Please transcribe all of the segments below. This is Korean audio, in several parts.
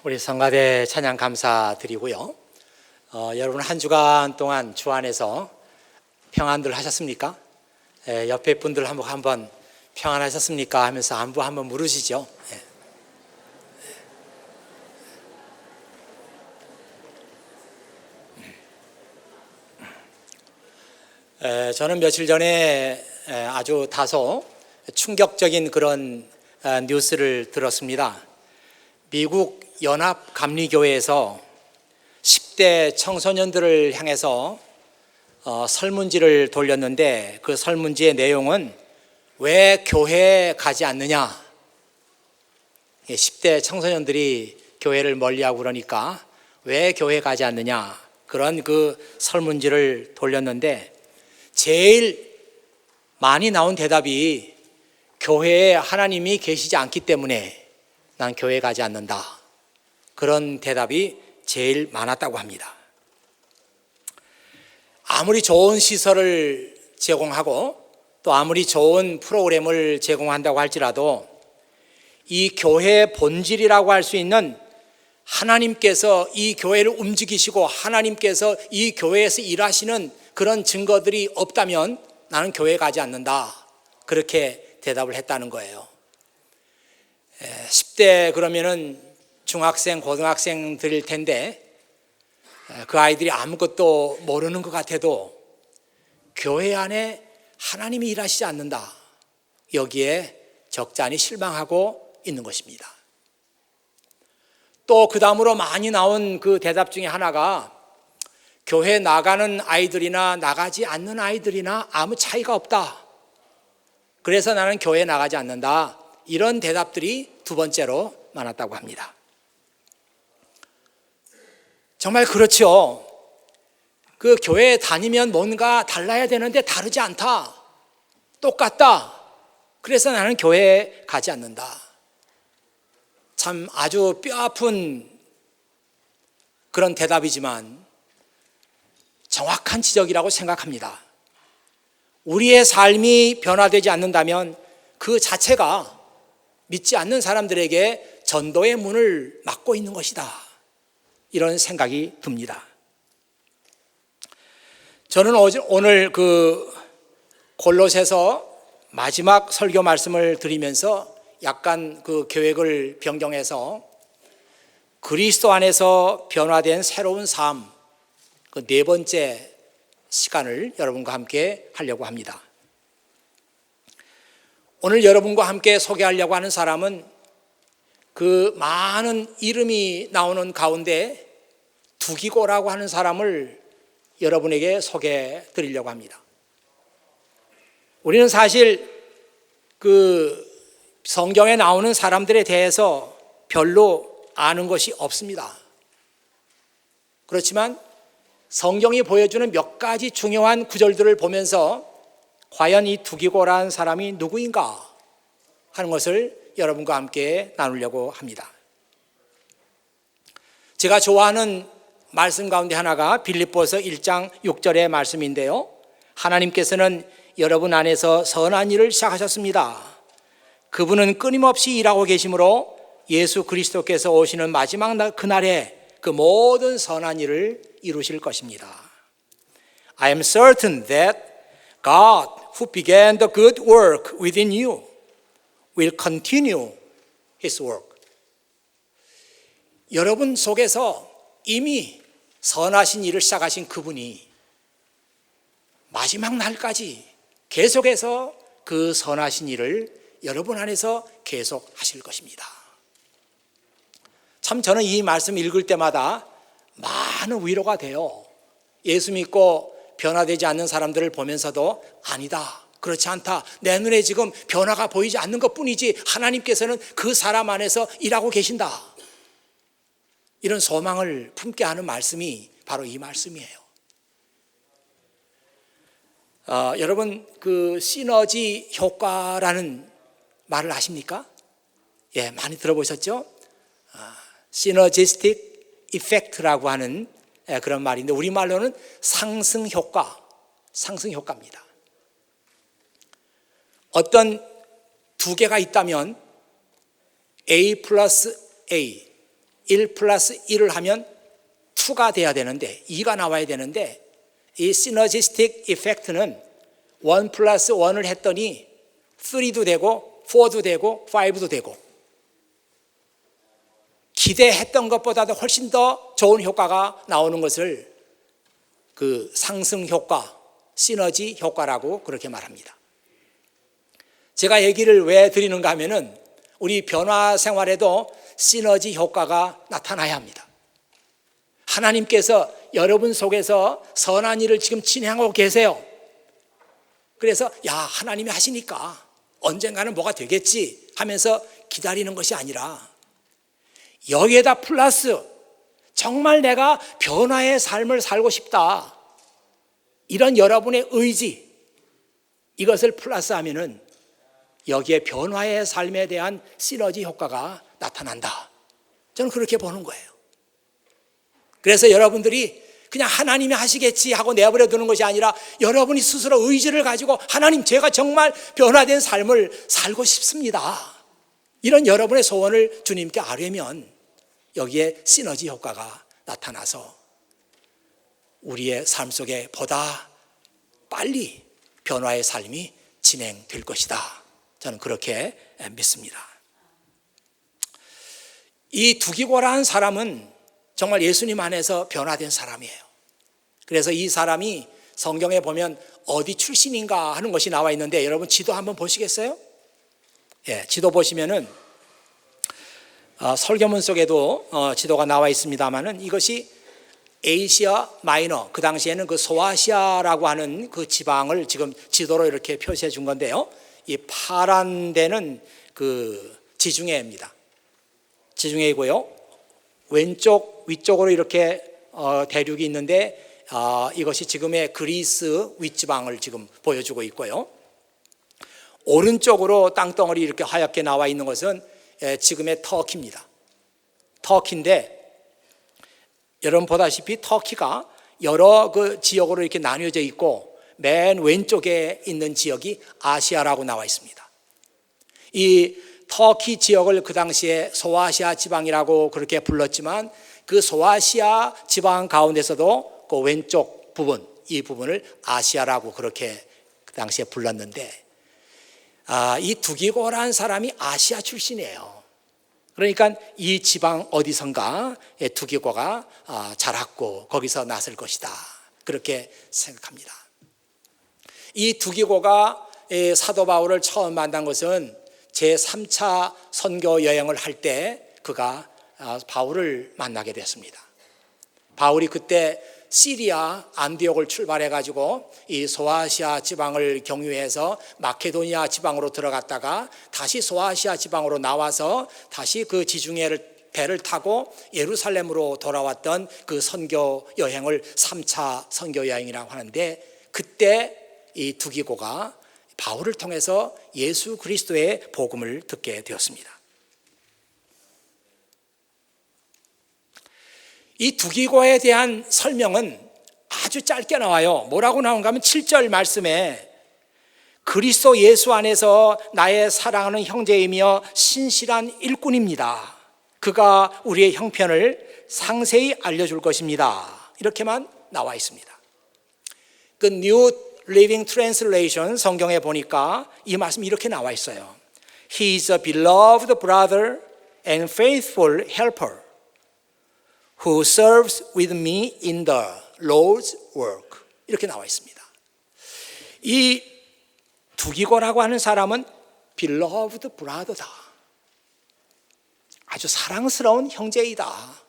우리 성가대 찬양 감사드리고요. 여러분 한 주간 동안 주 안에서 평안들 하셨습니까? 옆에 분들 한번 평안하셨습니까? 하면서 안부 한번 물으시죠. 저는 며칠 전에 아주 다소 충격적인 그런 뉴스를 들었습니다. 미국 연합감리교회에서 10대 청소년들을 향해서 설문지를 돌렸는데 그 설문지의 내용은 왜 교회에 가지 않느냐? 10대 청소년들이 교회를 멀리하고 그러니까 왜 교회에 가지 않느냐? 그런 그 설문지를 돌렸는데 제일 많이 나온 대답이 교회에 하나님이 계시지 않기 때문에 난 교회에 가지 않는다. 그런 대답이 제일 많았다고 합니다. 아무리 좋은 시설을 제공하고 또 아무리 좋은 프로그램을 제공한다고 할지라도 이 교회의 본질이라고 할 수 있는 하나님께서 이 교회를 움직이시고 하나님께서 이 교회에서 일하시는 그런 증거들이 없다면 나는 교회에 가지 않는다. 그렇게 대답을 했다는 거예요. 10대 그러면은 중학생, 고등학생들일 텐데 그 아이들이 아무것도 모르는 것 같아도 교회 안에 하나님이 일하시지 않는다. 여기에 적잖이 실망하고 있는 것입니다. 또 그 다음으로 많이 나온 그 대답 중에 하나가 교회 나가는 아이들이나 나가지 않는 아이들이나 아무 차이가 없다. 그래서 나는 교회 나가지 않는다. 이런 대답들이 두 번째로 많았다고 합니다. 정말 그렇죠. 그 교회에 다니면 뭔가 달라야 되는데 다르지 않다. 똑같다. 그래서 나는 교회에 가지 않는다. 참 아주 뼈아픈 그런 대답이지만 정확한 지적이라고 생각합니다. 우리의 삶이 변화되지 않는다면 그 자체가 믿지 않는 사람들에게 전도의 문을 막고 있는 것이다. 이런 생각이 듭니다. 저는 오늘 그 골로새서 마지막 설교 말씀을 드리면서 약간 그 계획을 변경해서 그리스도 안에서 변화된 새로운 삶, 그 네 번째 시간을 여러분과 함께 하려고 합니다. 오늘 여러분과 함께 소개하려고 하는 사람은 그 많은 이름이 나오는 가운데 두기고라고 하는 사람을 여러분에게 소개해 드리려고 합니다. 우리는 사실 그 성경에 나오는 사람들에 대해서 별로 아는 것이 없습니다. 그렇지만 성경이 보여주는 몇 가지 중요한 구절들을 보면서 과연 이 두기고라는 사람이 누구인가 하는 것을 여러분과 함께 나누려고 합니다. 제가 좋아하는 말씀 가운데 하나가 빌립보서 1장 6절의 말씀인데요. 하나님께서는 여러분 안에서 선한 일을 시작하셨습니다. 그분은 끊임없이 일하고 계시므로 예수 그리스도께서 오시는 마지막 그날에 그 모든 선한 일을 이루실 것입니다. I am certain that God who began the good work within you will continue His work. 여러분 속에서 이미 선하신 일을 시작하신 그분이 마지막 날까지 계속해서 그 선하신 일을 여러분 안에서 계속 하실 것입니다. 참 저는 이 말씀 읽을 때마다 많은 위로가 돼요. 예수 믿고 변화되지 않는 사람들을 보면서도 아니다, 그렇지 않다, 내 눈에 지금 변화가 보이지 않는 것뿐이지 하나님께서는 그 사람 안에서 일하고 계신다, 이런 소망을 품게 하는 말씀이 바로 이 말씀이에요. 여러분 그 시너지 효과라는 말을 아십니까? 예, 많이 들어보셨죠? 시너지스틱 이펙트라고 하는 그런 말인데 우리말로는 상승 효과입니다. 어떤 두 개가 있다면 A 플러스 A, 1 플러스 1을 하면 2가 돼야 되는데 2가 나와야 되는데 이 시너지스틱 이펙트는 1 플러스 1을 했더니 3도 되고 4도 되고 5도 되고 기대했던 것보다도 훨씬 더 좋은 효과가 나오는 것을 그 상승 효과, 시너지 효과라고 그렇게 말합니다. 제가 얘기를 왜 드리는가 하면은 우리 변화 생활에도 시너지 효과가 나타나야 합니다. 하나님께서 여러분 속에서 선한 일을 지금 진행하고 계세요. 그래서 야, 하나님이 하시니까 언젠가는 뭐가 되겠지 하면서 기다리는 것이 아니라 여기에다 플러스 정말 내가 변화의 삶을 살고 싶다. 이런 여러분의 의지, 이것을 플러스하면은 여기에 변화의 삶에 대한 시너지 효과가 나타난다. 저는 그렇게 보는 거예요. 그래서 여러분들이 그냥 하나님이 하시겠지 하고 내버려 두는 것이 아니라 여러분이 스스로 의지를 가지고 하나님, 제가 정말 변화된 삶을 살고 싶습니다. 이런 여러분의 소원을 주님께 아뢰면 여기에 시너지 효과가 나타나서 우리의 삶 속에 보다 빨리 변화의 삶이 진행될 것이다. 저는 그렇게 믿습니다. 이 두기고라한 사람은 정말 예수님 안에서 변화된 사람이에요. 그래서 이 사람이 성경에 보면 어디 출신인가 하는 것이 나와 있는데 여러분 지도 한번 보시겠어요? 예, 지도 보시면은 설교문 속에도 지도가 나와 있습니다만은 이것이 에이시아 마이너, 그 당시에는 그 소아시아라고 하는 그 지방을 지금 지도로 이렇게 표시해 준 건데요. 이 파란 데는 그 지중해입니다. 지중해이고요. 왼쪽 위쪽으로 이렇게 대륙이 있는데 이것이 지금의 그리스 윗지방을 지금 보여주고 있고요. 오른쪽으로 땅덩어리 이렇게 하얗게 나와 있는 것은 지금의 터키입니다. 터키인데 여러분 보다시피 터키가 여러 그 지역으로 이렇게 나뉘어져 있고 맨 왼쪽에 있는 지역이 아시아라고 나와 있습니다. 이 터키 지역을 그 당시에 소아시아 지방이라고 그렇게 불렀지만 그 소아시아 지방 가운데서도 그 왼쪽 부분, 이 부분을 아시아라고 그렇게 그 당시에 불렀는데 이 두기고라는 사람이 아시아 출신이에요. 그러니까 이 지방 어디선가 두기고가 자랐고 거기서 났을 것이다. 그렇게 생각합니다. 이 두기고가 사도 바울을 처음 만난 것은 제3차 선교 여행을 할 때 그가 바울을 만나게 됐습니다. 바울이 그때 시리아 안디옥을 출발해 가지고 이 소아시아 지방을 경유해서 마케도니아 지방으로 들어갔다가 다시 소아시아 지방으로 나와서 다시 그 지중해를 배를 타고 예루살렘으로 돌아왔던 그 선교 여행을 3차 선교 여행이라고 하는데 그때 이 두기고가 바울을 통해서 예수 그리스도의 복음을 듣게 되었습니다. 이 두기고에 대한 설명은 아주 짧게 나와요. 뭐라고 나온가 하면 7절 말씀에 그리스도 예수 안에서 나의 사랑하는 형제이며 신실한 일꾼입니다. 그가 우리의 형편을 상세히 알려줄 것입니다. 이렇게만 나와 있습니다. 그 New Living Translation 성경에 보니까 이 말씀이 이렇게 나와 있어요. He is a beloved brother and faithful helper who serves with me in the Lord's work. 이렇게 나와 있습니다. 이 두기고라고 하는 사람은 beloved brother다. 아주 사랑스러운 형제이다.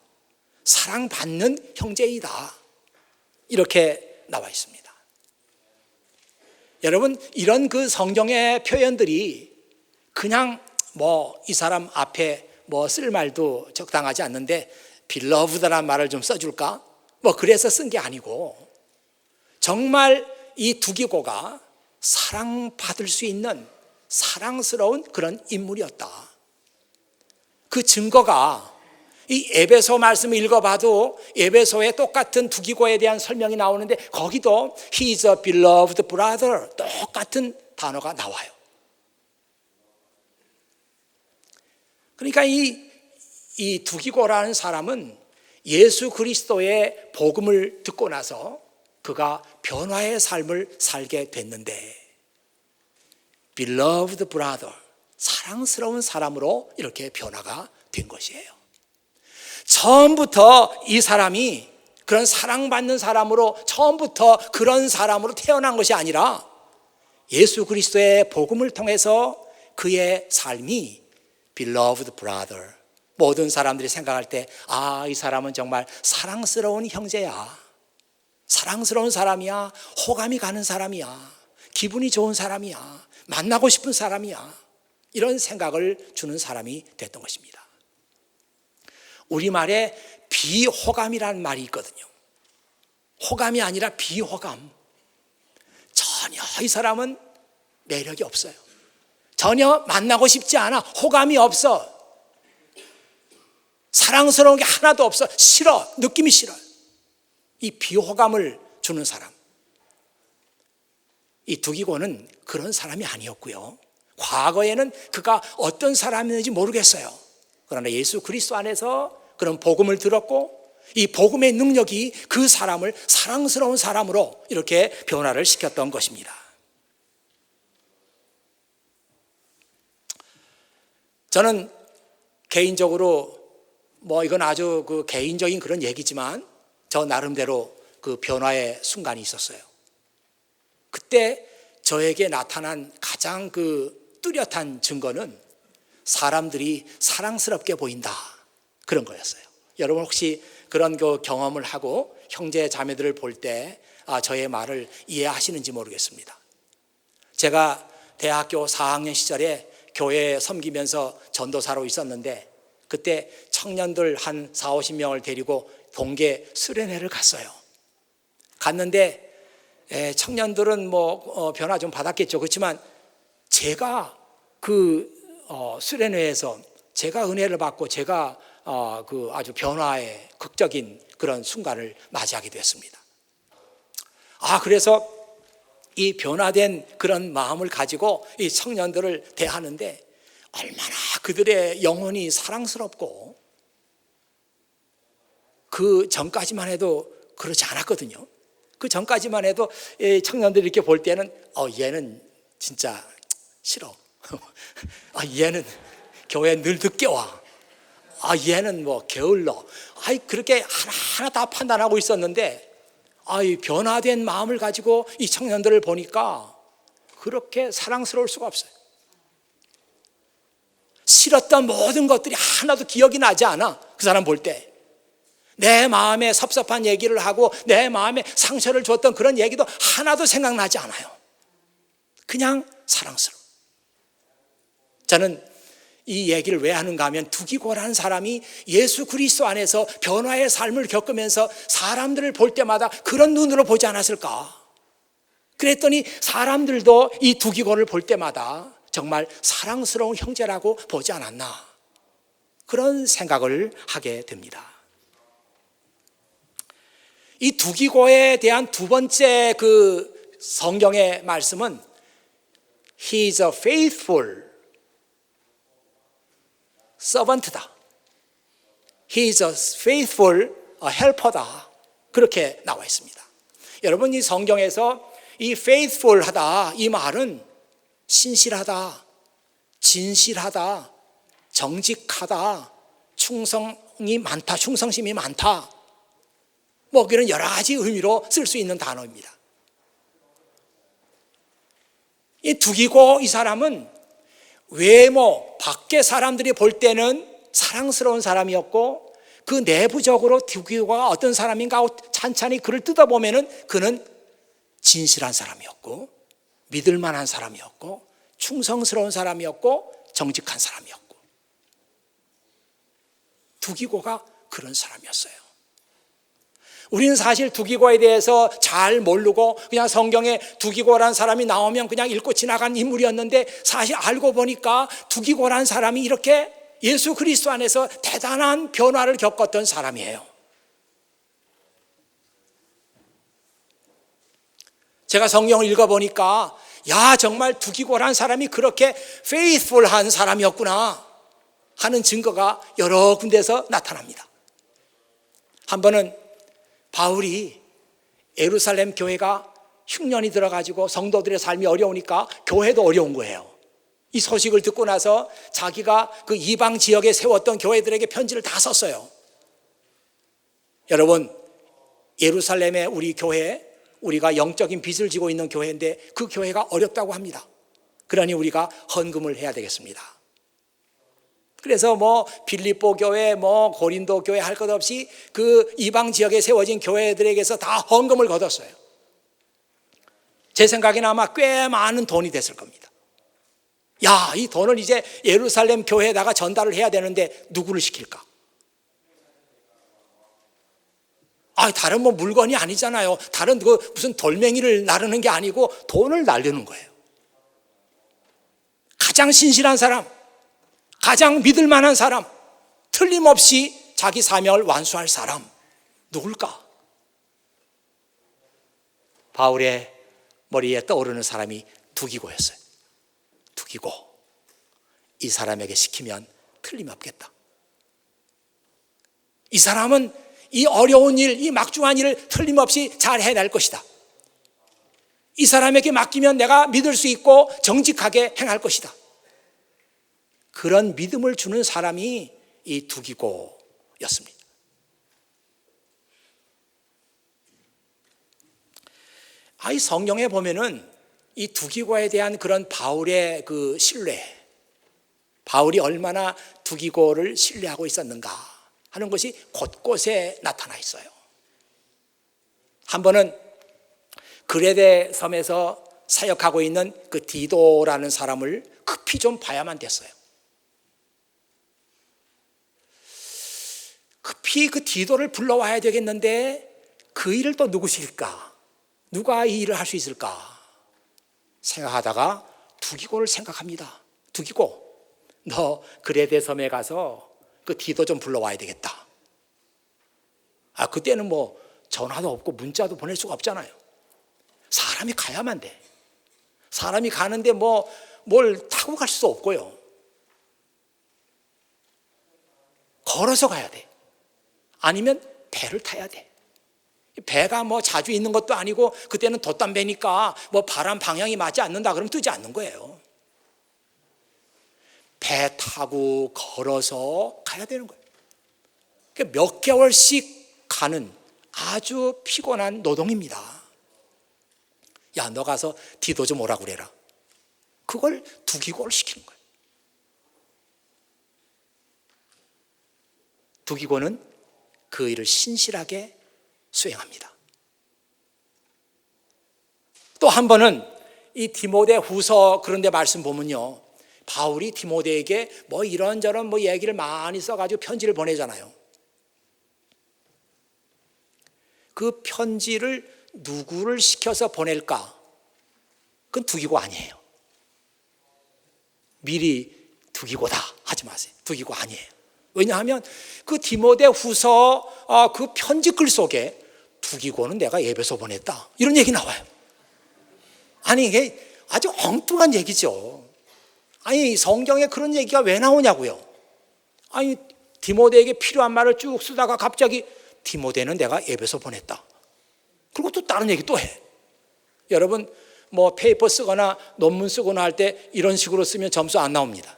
사랑받는 형제이다. 이렇게 나와 있습니다. 여러분, 이런 그 성경의 표현들이 그냥 이 사람 앞에 쓸 말도 적당하지 않는데 빌러브드라는 말을 좀 써줄까? 그래서 쓴 게 아니고 정말 이 두기고가 사랑받을 수 있는 사랑스러운 그런 인물이었다. 그 증거가 이 에베소 말씀을 읽어봐도 에베소에 똑같은 두기고에 대한 설명이 나오는데 거기도 He is a beloved brother 똑같은 단어가 나와요. 그러니까 이 이 두기고라는 사람은 예수 그리스도의 복음을 듣고 나서 그가 변화의 삶을 살게 됐는데, beloved brother, 사랑스러운 사람으로 이렇게 변화가 된 것이에요. 처음부터 이 사람이 그런 사랑받는 사람으로, 처음부터 그런 사람으로 태어난 것이 아니라 예수 그리스도의 복음을 통해서 그의 삶이 beloved brother, 모든 사람들이 생각할 때 이 사람은 정말 사랑스러운 형제야, 사랑스러운 사람이야, 호감이 가는 사람이야, 기분이 좋은 사람이야, 만나고 싶은 사람이야, 이런 생각을 주는 사람이 됐던 것입니다. 우리말에 비호감이라는 말이 있거든요. 호감이 아니라 비호감. 전혀 이 사람은 매력이 없어요. 전혀 만나고 싶지 않아. 호감이 없어. 사랑스러운 게 하나도 없어. 싫어. 느낌이 싫어요. 이 비호감을 주는 사람. 이 두기고는 그런 사람이 아니었고요. 과거에는 그가 어떤 사람이었는지 모르겠어요. 그러나 예수 그리스도 안에서 그런 복음을 들었고, 이 복음의 능력이 그 사람을 사랑스러운 사람으로 이렇게 변화를 시켰던 것입니다. 저는 개인적으로 이건 아주 그 개인적인 그런 얘기지만 저 나름대로 그 변화의 순간이 있었어요. 그때 저에게 나타난 가장 그 뚜렷한 증거는 사람들이 사랑스럽게 보인다, 그런 거였어요. 여러분 혹시 그런 그 경험을 하고 형제 자매들을 볼 때 저의 말을 이해하시는지 모르겠습니다. 제가 대학교 4학년 시절에 교회에 섬기면서 전도사로 있었는데, 그때 청년들 한 40-50명을 데리고 동계 수련회를 갔어요. 갔는데 청년들은 변화 좀 받았겠죠. 그렇지만 제가 그 수련회에서 제가 은혜를 받고 제가 그 아주 변화의 극적인 그런 순간을 맞이하게 됐습니다. 그래서 이 변화된 그런 마음을 가지고 이 청년들을 대하는데 얼마나 그들의 영혼이 사랑스럽고, 그 전까지만 해도 그렇지 않았거든요. 그 전까지만 해도 청년들이 이렇게 볼 때는 얘는 진짜 싫어. 얘는 교회 늘 늦게 와. 얘는 게을러. 그렇게 하나하나 다 판단하고 있었는데, 이 변화된 마음을 가지고 이 청년들을 보니까 그렇게 사랑스러울 수가 없어요. 싫었던 모든 것들이 하나도 기억이 나지 않아. 그 사람 볼 때 내 마음에 섭섭한 얘기를 하고 내 마음에 상처를 줬던 그런 얘기도 하나도 생각나지 않아요. 그냥 사랑스러워. 저는 이 얘기를 왜 하는가 하면, 두기고라는 사람이 예수 그리스도 안에서 변화의 삶을 겪으면서 사람들을 볼 때마다 그런 눈으로 보지 않았을까? 그랬더니 사람들도 이 두기고를 볼 때마다 정말 사랑스러운 형제라고 보지 않았나, 그런 생각을 하게 됩니다. 이 두기고에 대한 두 번째 그 성경의 말씀은 He is a faithful servant다. He is a faithful helper다. 그렇게 나와 있습니다. 여러분, 이 성경에서 이 faithful하다, 이 말은 신실하다, 진실하다, 정직하다, 충성이 많다, 충성심이 많다, 그런 여러 가지 의미로 쓸 수 있는 단어입니다. 이 두기고 이 사람은 외모, 밖에 사람들이 볼 때는 사랑스러운 사람이었고, 그 내부적으로 두기고가 어떤 사람인가 하고 찬찬히 그를 뜯어보면은 그는 진실한 사람이었고, 믿을 만한 사람이었고, 충성스러운 사람이었고, 정직한 사람이었고, 두기고가 그런 사람이었어요. 우리는 사실 두기고에 대해서 잘 모르고 그냥 성경에 두기고라는 사람이 나오면 그냥 읽고 지나간 인물이었는데, 사실 알고 보니까 두기고라는 사람이 이렇게 예수 그리스도 안에서 대단한 변화를 겪었던 사람이에요. 제가 성경을 읽어보니까 정말 두기고라는 사람이 그렇게 faithful한 사람이었구나, 하는 증거가 여러 군데서 나타납니다. 한 번은 바울이 예루살렘 교회가 흉년이 들어가지고 성도들의 삶이 어려우니까 교회도 어려운 거예요. 이 소식을 듣고 나서 자기가 그 이방 지역에 세웠던 교회들에게 편지를 다 썼어요. 여러분, 예루살렘의 우리 교회, 우리가 영적인 빚을 지고 있는 교회인데 그 교회가 어렵다고 합니다. 그러니 우리가 헌금을 해야 되겠습니다. 그래서 빌립보 교회, 고린도 교회 할 것 없이 그 이방 지역에 세워진 교회들에게서 다 헌금을 거뒀어요. 제 생각에는 아마 꽤 많은 돈이 됐을 겁니다. 야, 이 돈을 이제 예루살렘 교회에다가 전달을 해야 되는데 누구를 시킬까? 다른 물건이 아니잖아요. 다른 무슨 돌멩이를 나르는 게 아니고 돈을 날리는 거예요. 가장 신실한 사람, 가장 믿을 만한 사람, 틀림없이 자기 사명을 완수할 사람, 누굴까? 바울의 머리에 떠오르는 사람이 두기고였어요. 두기고. 이 사람에게 시키면 틀림없겠다. 이 사람은 이 어려운 일, 이 막중한 일을 틀림없이 잘 해낼 것이다. 이 사람에게 맡기면 내가 믿을 수 있고 정직하게 행할 것이다. 그런 믿음을 주는 사람이 이 두기고였습니다. 이 성경에 보면은 이 두기고에 대한 그런 바울의 그 신뢰, 바울이 얼마나 두기고를 신뢰하고 있었는가 하는 것이 곳곳에 나타나 있어요. 한 번은 그레데 섬에서 사역하고 있는 그 디도라는 사람을 급히 좀 봐야만 됐어요. 급히 그 디도를 불러와야 되겠는데 그 일을 또 누구실까? 누가 이 일을 할 수 있을까? 생각하다가 두기고를 생각합니다. 두기고, 너 그레데 섬에 가서 그 디도 좀 불러와야 되겠다. 그때는 전화도 없고 문자도 보낼 수가 없잖아요. 사람이 가야만 돼. 사람이 가는데 뭘 타고 갈 수도 없고요. 걸어서 가야 돼. 아니면 배를 타야 돼. 배가 자주 있는 것도 아니고 그때는 돛담배니까 바람 방향이 맞지 않는다 그러면 뜨지 않는 거예요. 배 타고 걸어서 가야 되는 거예요. 몇 개월씩 가는 아주 피곤한 노동입니다. 야, 너 가서 디도 좀 오라고 그래라. 그걸 두기고를 시키는 거예요. 두기고는 그 일을 신실하게 수행합니다. 또 한 번은 이 디모데 후서 그런 데 말씀 보면요, 바울이 디모데에게 이런저런 얘기를 많이 써가지고 편지를 보내잖아요. 그 편지를 누구를 시켜서 보낼까? 그건 두기고 아니에요. 미리 두기고다 하지 마세요. 두기고 아니에요. 왜냐하면 그 디모데 후서 그 편지 글 속에 두기고는 내가 에베소 보냈다 이런 얘기 나와요. 아니, 이게 아주 엉뚱한 얘기죠. 아니, 성경에 그런 얘기가 왜 나오냐고요. 아니, 디모데에게 필요한 말을 쭉 쓰다가 갑자기 디모데는 내가 에베소 보냈다. 그리고 또 다른 얘기 또 해. 여러분 페이퍼 쓰거나 논문 쓰거나 할 때 이런 식으로 쓰면 점수 안 나옵니다.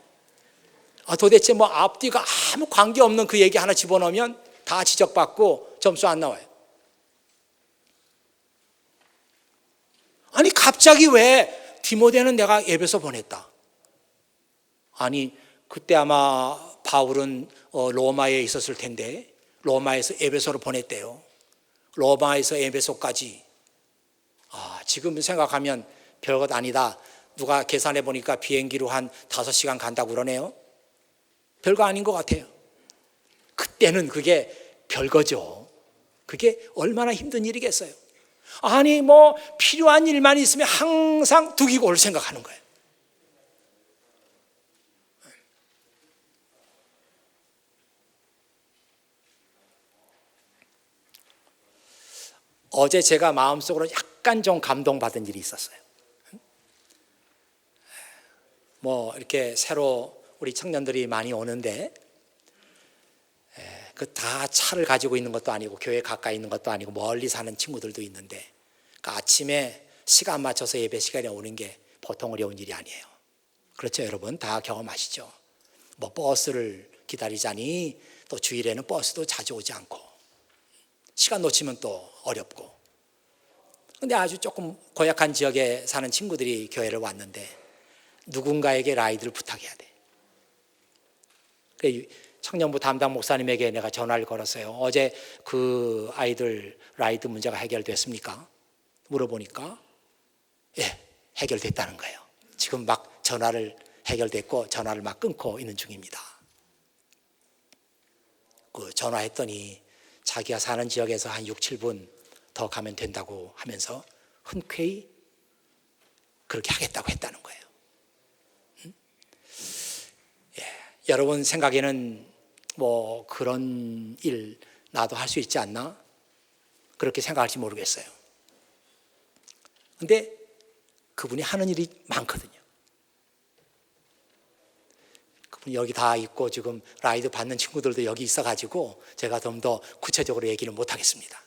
도대체 앞뒤가 아무 관계없는 그 얘기 하나 집어넣으면 다 지적받고 점수 안 나와요. 아니, 갑자기 왜 디모데는 내가 에베소 보냈다. 아니, 그때 아마 바울은 로마에 있었을 텐데 로마에서 에베소로 보냈대요. 로마에서 에베소까지. 지금 생각하면 별것 아니다. 누가 계산해 보니까 비행기로 한 5시간 간다고 그러네요. 별거 아닌 것 같아요. 그때는 그게 별거죠. 그게 얼마나 힘든 일이겠어요. 아니, 필요한 일만 있으면 항상 두기고를 생각하는 거예요. 어제 제가 마음속으로 약간 좀 감동받은 일이 있었어요. 이렇게 새로 우리 청년들이 많이 오는데 그 다 차를 가지고 있는 것도 아니고 교회 가까이 있는 것도 아니고 멀리 사는 친구들도 있는데 그 아침에 시간 맞춰서 예배 시간에 오는 게 보통 어려운 일이 아니에요. 그렇죠, 여러분? 다 경험하시죠? 뭐 버스를 기다리자니 또 주일에는 버스도 자주 오지 않고 시간 놓치면 또 어렵고. 근데 아주 조금 고약한 지역에 사는 친구들이 교회를 왔는데 누군가에게 라이드를 부탁해야 돼. 그래 청년부 담당 목사님에게 내가 전화를 걸었어요. 어제 그 아이들 라이드 문제가 해결됐습니까? 물어보니까 예, 해결됐다는 거예요. 지금 막 전화를 해결됐고 전화를 막 끊고 있는 중입니다. 그 전화했더니 자기가 사는 지역에서 한 6, 7분 더 가면 된다고 하면서 흔쾌히 그렇게 하겠다고 했다는 거예요. 예, 여러분 생각에는 뭐 그런 일 나도 할 수 있지 않나? 그렇게 생각할지 모르겠어요. 근데 그분이 하는 일이 많거든요. 그분이 여기 다 있고 지금 라이드 받는 친구들도 여기 있어가지고 제가 좀 더 구체적으로 얘기는 못하겠습니다.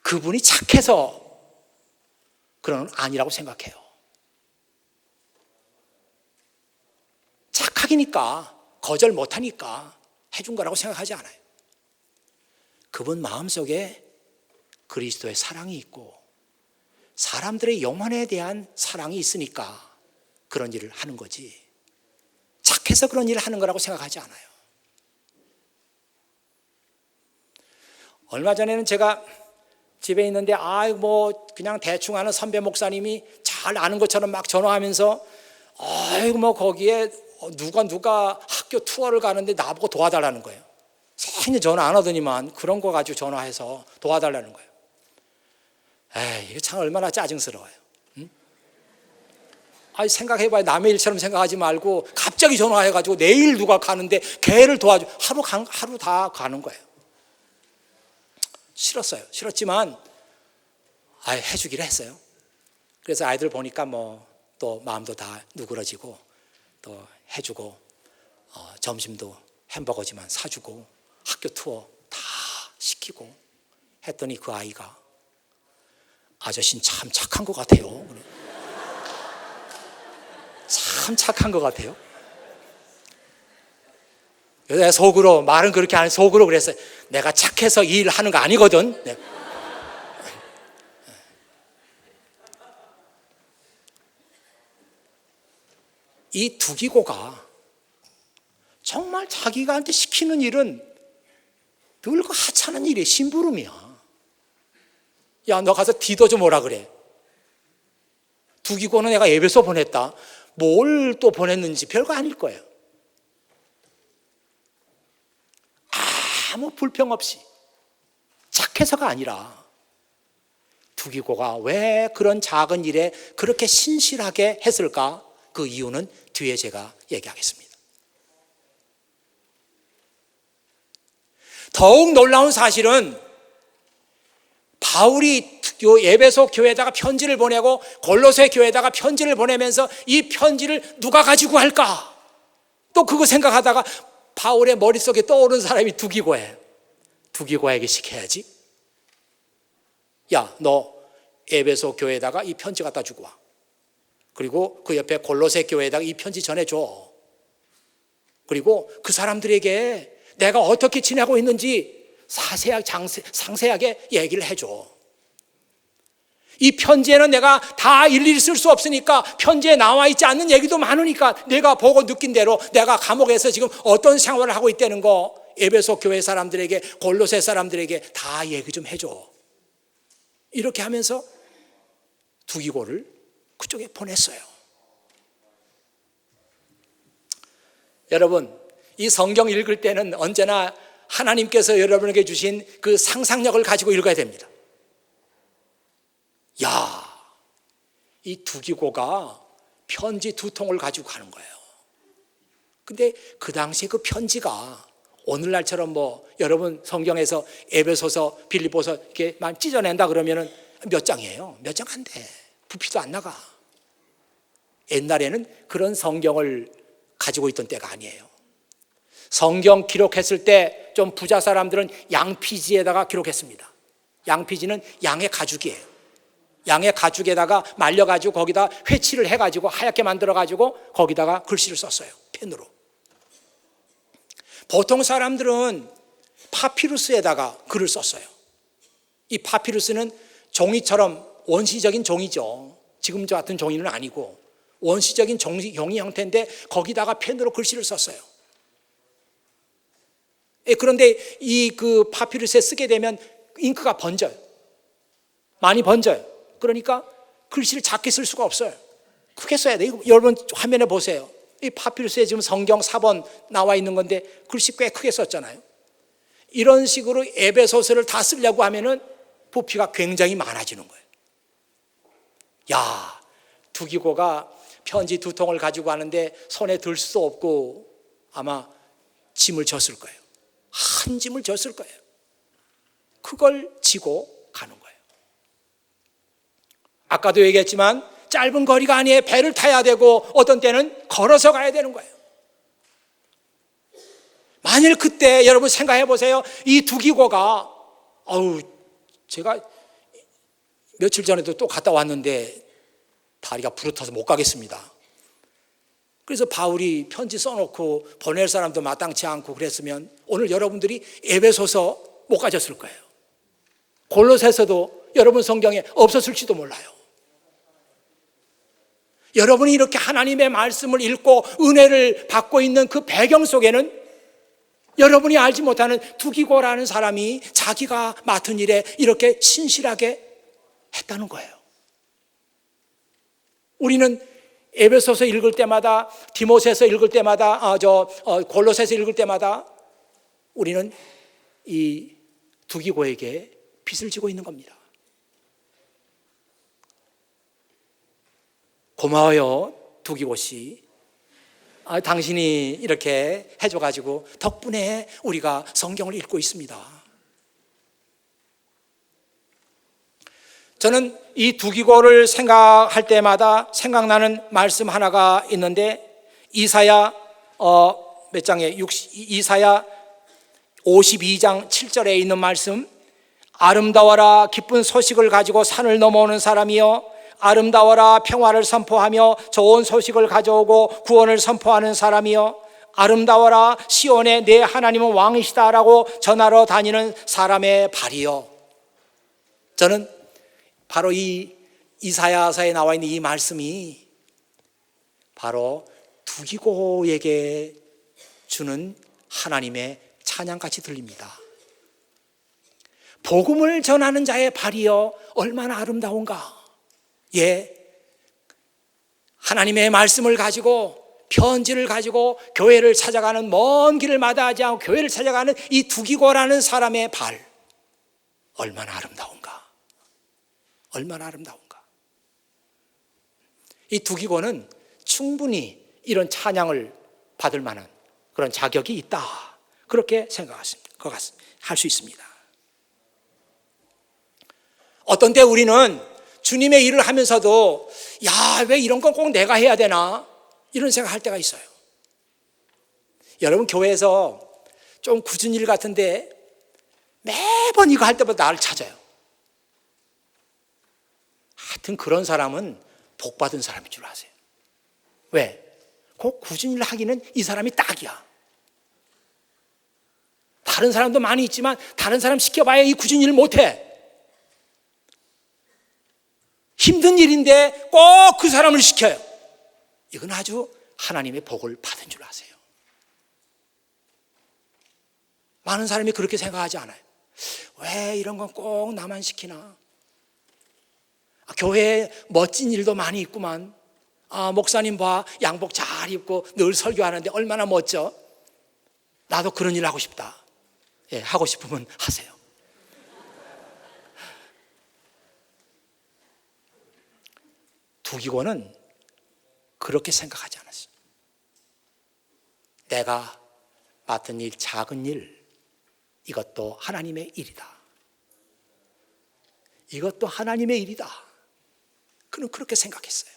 그분이 착해서 그런 아니라고 생각해요. 착하기니까 거절 못하니까 해준 거라고 생각하지 않아요. 그분 마음속에 그리스도의 사랑이 있고 사람들의 영혼에 대한 사랑이 있으니까 그런 일을 하는 거지 착해서 그런 일을 하는 거라고 생각하지 않아요. 얼마 전에는 제가 집에 있는데 뭐 그냥 대충 아는 선배 목사님이 잘 아는 것처럼 막 전화하면서 뭐 거기에 누가 학교 투어를 가는데 나보고 도와달라는 거예요. 생일 전화 안 하더니만 그런 거 가지고 전화해서 도와달라는 거예요. 이게 참 얼마나 짜증스러워요. 응? 생각해봐요. 남의 일처럼 생각하지 말고 갑자기 전화해가지고 내일 누가 가는데 걔를 도와줘. 하루 다 가는 거예요. 싫었어요. 싫었지만 해주기로 했어요. 그래서 아이들 보니까 뭐 또 마음도 다 누그러지고 또 해주고 점심도 햄버거지만 사주고 학교 투어 다 시키고 했더니 그 아이가 아저씨는 참 착한 것 같아요. 참 착한 것 같아요. 내가 속으로 말은 그렇게 안 속으로 그랬어요. 내가 착해서 이 일을 하는 거 아니거든. 이 두기고가 정말 자기가한테 시키는 일은 늘 그 하찮은 일이에요. 심부름이야. 야, 너 가서 디도 좀 오라 그래. 두기고는 내가 예배소 보냈다. 뭘 또 보냈는지 별거 아닐 거예요. 아무 불평 없이 착해서가 아니라 두기고가 왜 그런 작은 일에 그렇게 신실하게 했을까? 그 이유는 뒤에 제가 얘기하겠습니다. 더욱 놀라운 사실은 바울이 에베소 교회에다가 편지를 보내고 골로새 교회에다가 편지를 보내면서 이 편지를 누가 가지고 할까? 또 그거 생각하다가 바울의 머릿속에 떠오른 사람이 두기고예요. 두기고에게 시켜야지. 야, 너 에베소 교회에다가 이 편지 갖다 주고 와. 그리고 그 옆에 골로새 교회에다가 이 편지 전해줘. 그리고 그 사람들에게 내가 어떻게 지내고 있는지 상세하게 얘기를 해줘. 이 편지에는 내가 다 일일이 쓸 수 없으니까 편지에 나와 있지 않는 얘기도 많으니까 내가 보고 느낀 대로 내가 감옥에서 지금 어떤 생활을 하고 있다는 거 에베소 교회 사람들에게 골로새 사람들에게 다 얘기 좀 해줘. 이렇게 하면서 두기고를 그쪽에 보냈어요. 여러분, 이 성경 읽을 때는 언제나 하나님께서 여러분에게 주신 그 상상력을 가지고 읽어야 됩니다. 야, 이 두기고가 편지 2통을 가지고 가는 거예요. 근데 그 당시에 그 편지가 오늘날처럼 뭐 여러분 성경에서 에베소서, 빌립보서 이렇게 막 찢어낸다 그러면은 몇 장이에요? 몇 장 안 돼. 부피도 안 나가. 옛날에는 그런 성경을 가지고 있던 때가 아니에요. 성경 기록했을 때 좀 부자 사람들은 양피지에다가 기록했습니다. 양피지는 양의 가죽이에요. 양의 가죽에다가 말려가지고 거기다 회칠을 해가지고 하얗게 만들어가지고 거기다가 글씨를 썼어요. 펜으로. 보통 사람들은 파피루스에다가 글을 썼어요. 이 파피루스는 종이처럼 원시적인 종이죠. 지금 저 같은 종이는 아니고 원시적인 종이 형태인데 거기다가 펜으로 글씨를 썼어요. 그런데 이 그 파피루스에 쓰게 되면 잉크가 번져요. 많이 번져요. 그러니까 글씨를 작게 쓸 수가 없어요. 크게 써야 돼요. 여러분 화면에 보세요. 이 파피루스에 지금 성경 4번 나와 있는 건데 글씨 꽤 크게 썼잖아요. 이런 식으로 에베소서를 다 쓰려고 하면은 부피가 굉장히 많아지는 거예요. 야, 두기고가 편지 2통을 가지고 가는데 손에 들 수도 없고 아마 짐을 졌을 거예요. 한 짐을 졌을 거예요. 그걸 지고 가는 거예요. 아까도 얘기했지만 짧은 거리가 아니에요. 배를 타야 되고 어떤 때는 걸어서 가야 되는 거예요. 만일 그때 여러분 생각해 보세요. 이 두기고가 제가 며칠 전에도 또 갔다 왔는데 다리가 부러져서 못 가겠습니다. 그래서 바울이 편지 써놓고 보낼 사람도 마땅치 않고 그랬으면 오늘 여러분들이 에베소서 못 가졌을 거예요. 골로새서도 여러분 성경에 없었을지도 몰라요. 여러분이 이렇게 하나님의 말씀을 읽고 은혜를 받고 있는 그 배경 속에는 여러분이 알지 못하는 두기고라는 사람이 자기가 맡은 일에 이렇게 신실하게 했다는 거예요. 우리는 에베소서 읽을 때마다, 디모세서 읽을 때마다, 골로새서 읽을 때마다 우리는 이 두기고에게 빚을 지고 있는 겁니다. 고마워요, 두기고 씨. 당신이 이렇게 해줘가지고 덕분에 우리가 성경을 읽고 있습니다. 저는 이 두기고를 생각할 때마다 생각나는 말씀 하나가 있는데 이사야 몇 장에 이사야 52장 7절에 있는 말씀, 아름다워라 기쁜 소식을 가지고 산을 넘어오는 사람이여, 아름다워라 평화를 선포하며 좋은 소식을 가져오고 구원을 선포하는 사람이여, 아름다워라 시온에 내 하나님은 왕이시다라고 전하러 다니는 사람의 발이여. 저는 바로 이 이사야서에 나와 있는 이 말씀이 바로 두기고에게 주는 하나님의 찬양같이 들립니다. 복음을 전하는 자의 발이여 얼마나 아름다운가. 하나님의 말씀을 가지고 편지를 가지고 교회를 찾아가는, 먼 길을 마다하지 않고 교회를 찾아가는 이 두기고라는 사람의 발, 얼마나 아름다운가. 얼마나 아름다운가. 이 두기고는 충분히 이런 찬양을 받을 만한 그런 자격이 있다, 그렇게 할 수 있습니다. 어떤 때 우리는 주님의 일을 하면서도 왜 이런 건 꼭 내가 해야 되나, 이런 생각할 때가 있어요. 여러분 교회에서 좀 굳은 일 같은데 매번 이거 할 때마다 나를 찾아요. 하여튼 그런 사람은 복 받은 사람인 줄 아세요. 왜? 그 굳은 일을 하기는 이 사람이 딱이야. 다른 사람도 많이 있지만 다른 사람 시켜봐야 이 굳은 일을 못해. 힘든 일인데 꼭 그 사람을 시켜요. 이건 아주 하나님의 복을 받은 줄 아세요. 많은 사람이 그렇게 생각하지 않아요. 왜 이런 건 꼭 나만 시키나. 교회에 멋진 일도 많이 있구만. 목사님 봐, 양복 잘 입고 늘 설교하는데 얼마나 멋져. 나도 그런 일 하고 싶다. 하고 싶으면 하세요. 두기고는 그렇게 생각하지 않았어요. 내가 맡은 일, 작은 일, 이것도 하나님의 일이다. 이것도 하나님의 일이다. 그는 그렇게 생각했어요.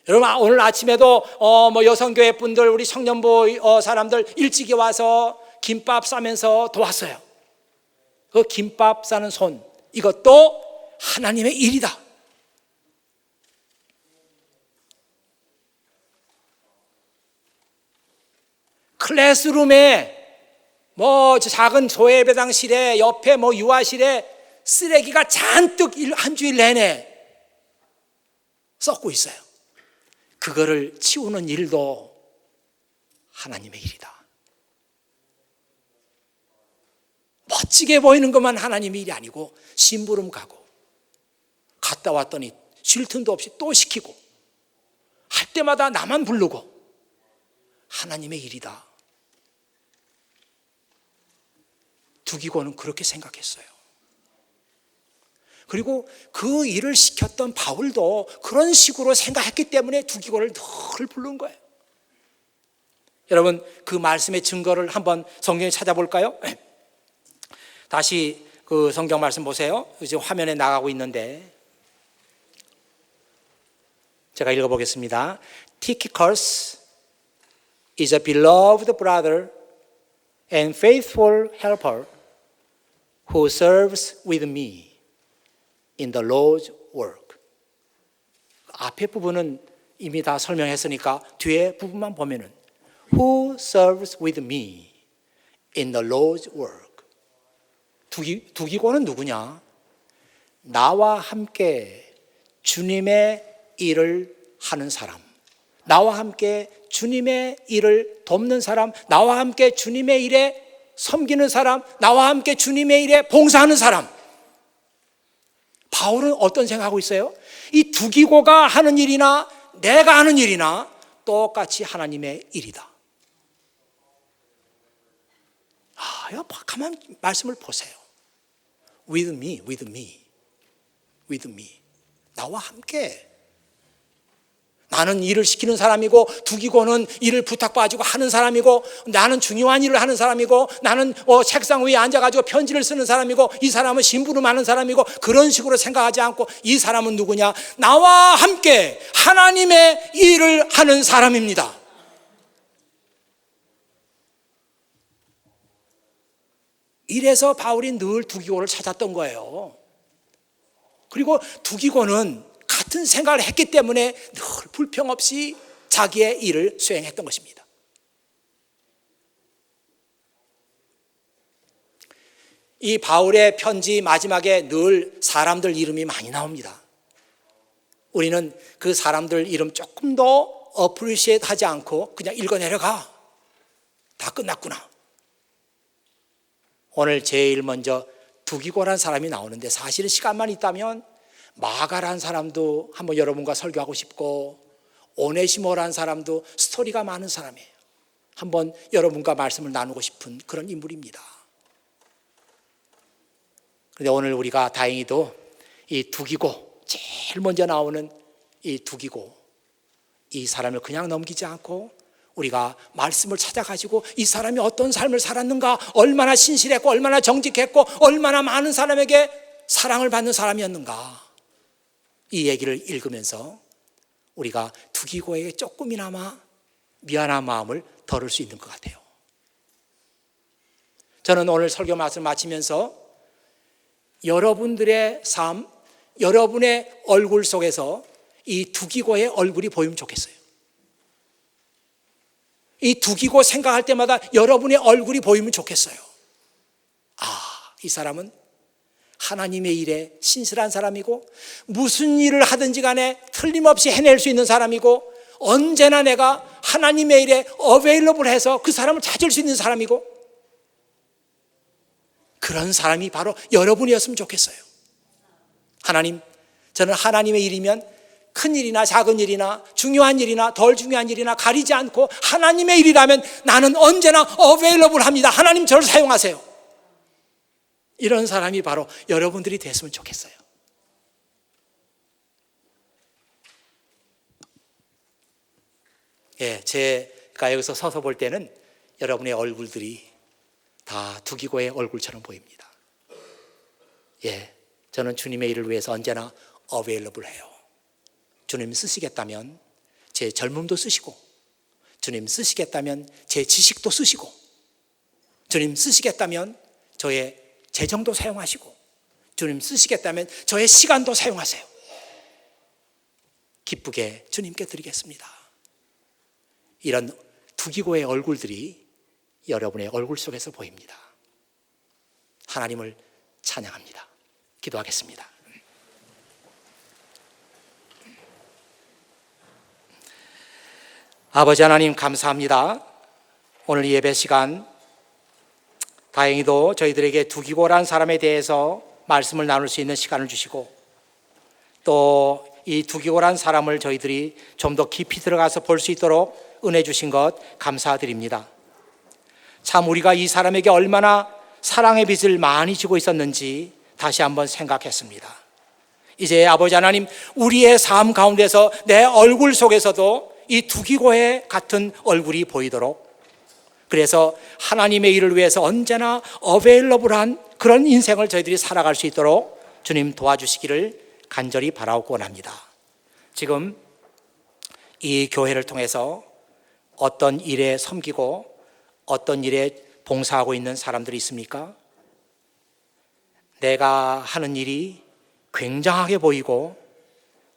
여러분, 오늘 아침에도 여성교회 분들, 우리 청년부 사람들 일찍이 와서 김밥 싸면서 도왔어요. 그 김밥 싸는 손, 이것도 하나님의 일이다. 클래스룸에 작은 조예배당실에 옆에 유아실에 쓰레기가 잔뜩 한 주일 내내 썩고 있어요. 그거를 치우는 일도 하나님의 일이다. 멋지게 보이는 것만 하나님의 일이 아니고 심부름 가고 갔다 왔더니 쉴 틈도 없이 또 시키고 할 때마다 나만 부르고 하나님의 일이다. 두기고는 그렇게 생각했어요. 그리고 그 일을 시켰던 바울도 그런 식으로 생각했기 때문에 두기고를 늘 부른 거예요. 여러분, 그 말씀의 증거를 한번 성경에 찾아볼까요? 다시 그 성경 말씀 보세요. 지금 화면에 나가고 있는데 제가 읽어보겠습니다. Tychicus is a beloved brother and faithful helper who serves with me in the Lord's work. 앞에 부분은 이미 다 설명했으니까 뒤에 부분만 보면은 Who serves with me in the Lord's work. 두기고는 누구냐? 나와 함께 주님의 일을 하는 사람, 나와 함께 주님의 일을 돕는 사람, 나와 함께 주님의 일에 섬기는 사람, 나와 함께 주님의 일에 봉사하는 사람. 바울은 어떤 생각하고 있어요? 이 두기고가 하는 일이나 내가 하는 일이나 똑같이 하나님의 일이다. 가만 말씀을 보세요. With me, with me, with me. 나와 함께. 나는 일을 시키는 사람이고 두기고는 일을 부탁받고 하는 사람이고 나는 중요한 일을 하는 사람이고 나는 책상 위에 앉아가지고 편지를 쓰는 사람이고 이 사람은 심부름하는 사람이고 그런 식으로 생각하지 않고 이 사람은 누구냐? 나와 함께 하나님의 일을 하는 사람입니다. 이래서 바울이 늘 두기고를 찾았던 거예요. 그리고 두기고는 같은 생각을 했기 때문에 늘 불평 없이 자기의 일을 수행했던 것입니다. 이 바울의 편지 마지막에 늘 사람들 이름이 많이 나옵니다. 우리는 그 사람들 이름 조금 더 어프리시에이트 하지 않고 그냥 읽어내려가. 다 끝났구나. 오늘 제일 먼저 두기고라는 사람이 나오는데 사실은 시간만 있다면 마가라는 사람도 한번 여러분과 설교하고 싶고 오네시모라는 사람도 스토리가 많은 사람이에요. 한번 여러분과 말씀을 나누고 싶은 그런 인물입니다. 그런데 오늘 우리가 다행히도 이 두기고, 제일 먼저 나오는 이 두기고, 이 사람을 그냥 넘기지 않고 우리가 말씀을 찾아가지고 이 사람이 어떤 삶을 살았는가, 얼마나 신실했고 얼마나 정직했고 얼마나 많은 사람에게 사랑을 받는 사람이었는가, 이 얘기를 읽으면서 우리가 두기고에게 조금이나마 미안한 마음을 덜을 수 있는 것 같아요. 저는 오늘 설교 말씀을 마치면서 여러분들의 삶, 여러분의 얼굴 속에서 이 두기고의 얼굴이 보이면 좋겠어요. 이 두기고 생각할 때마다 여러분의 얼굴이 보이면 좋겠어요. 이 사람은 하나님의 일에 신실한 사람이고 무슨 일을 하든지 간에 틀림없이 해낼 수 있는 사람이고 언제나 내가 하나님의 일에 어베일러블 해서 그 사람을 찾을 수 있는 사람이고 그런 사람이 바로 여러분이었으면 좋겠어요. 하나님, 저는 하나님의 일이면 큰 일이나 작은 일이나 중요한 일이나 덜 중요한 일이나 가리지 않고 하나님의 일이라면 나는 언제나 어베일러블 합니다. 하나님 저를 사용하세요. 이런 사람이 바로 여러분들이 됐으면 좋겠어요. 제가 여기서 서서 볼 때는 여러분의 얼굴들이 다 두기고의 얼굴처럼 보입니다. 저는 주님의 일을 위해서 언제나 어베일러블 해요. 주님 쓰시겠다면 제 젊음도 쓰시고, 주님 쓰시겠다면 제 지식도 쓰시고, 주님 쓰시겠다면 저의 재정도 사용하시고, 주님 쓰시겠다면 저의 시간도 사용하세요. 기쁘게 주님께 드리겠습니다. 이런 두기고의 얼굴들이 여러분의 얼굴 속에서 보입니다. 하나님을 찬양합니다. 기도하겠습니다. 아버지 하나님, 감사합니다. 오늘 예배 시간 다행히도 저희들에게 두기고란 사람에 대해서 말씀을 나눌 수 있는 시간을 주시고, 또 이 두기고란 사람을 저희들이 좀 더 깊이 들어가서 볼 수 있도록 은혜 주신 것 감사드립니다. 참 우리가 이 사람에게 얼마나 사랑의 빚을 많이 지고 있었는지 다시 한번 생각했습니다. 이제 아버지 하나님, 우리의 삶 가운데서 내 얼굴 속에서도 이 두기고의 같은 얼굴이 보이도록, 그래서 하나님의 일을 위해서 언제나 어베일러블한 그런 인생을 저희들이 살아갈 수 있도록 주님 도와주시기를 간절히 바라고 원합니다. 지금 이 교회를 통해서 어떤 일에 섬기고 어떤 일에 봉사하고 있는 사람들이 있습니까? 내가 하는 일이 굉장하게 보이고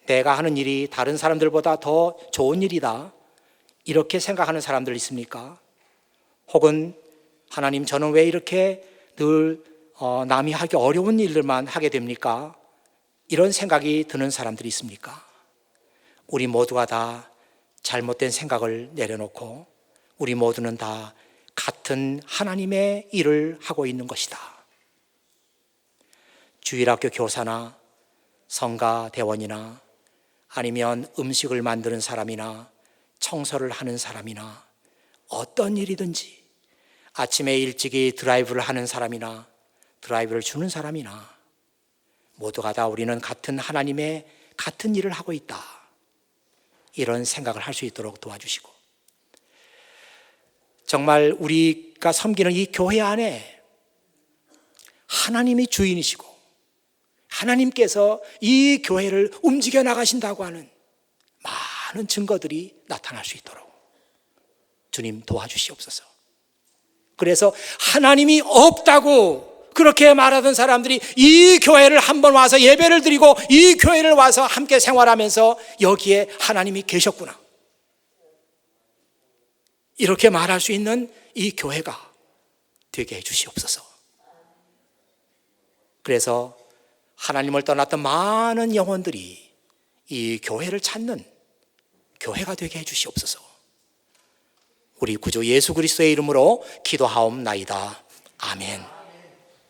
내가 하는 일이 다른 사람들보다 더 좋은 일이다, 이렇게 생각하는 사람들 있습니까? 혹은 하나님, 저는 왜 이렇게 늘 남이 하기 어려운 일들만 하게 됩니까? 이런 생각이 드는 사람들이 있습니까? 우리 모두가 다 잘못된 생각을 내려놓고 우리 모두는 다 같은 하나님의 일을 하고 있는 것이다. 주일학교 교사나 성가 대원이나 아니면 음식을 만드는 사람이나 청소를 하는 사람이나 어떤 일이든지, 아침에 일찍이 드라이브를 하는 사람이나 드라이브를 주는 사람이나 모두가 다 우리는 같은 하나님의 같은 일을 하고 있다, 이런 생각을 할 수 있도록 도와주시고, 정말 우리가 섬기는 이 교회 안에 하나님이 주인이시고 하나님께서 이 교회를 움직여 나가신다고 하는 많은 증거들이 나타날 수 있도록 주님 도와주시옵소서. 그래서 하나님이 없다고 그렇게 말하던 사람들이 이 교회를 한번 와서 예배를 드리고 이 교회를 와서 함께 생활하면서 여기에 하나님이 계셨구나, 이렇게 말할 수 있는 이 교회가 되게 해주시옵소서. 그래서 하나님을 떠났던 많은 영혼들이 이 교회를 찾는 교회가 되게 해주시옵소서. 우리 구주 예수 그리스도의 이름으로 기도하옵나이다. 아멘.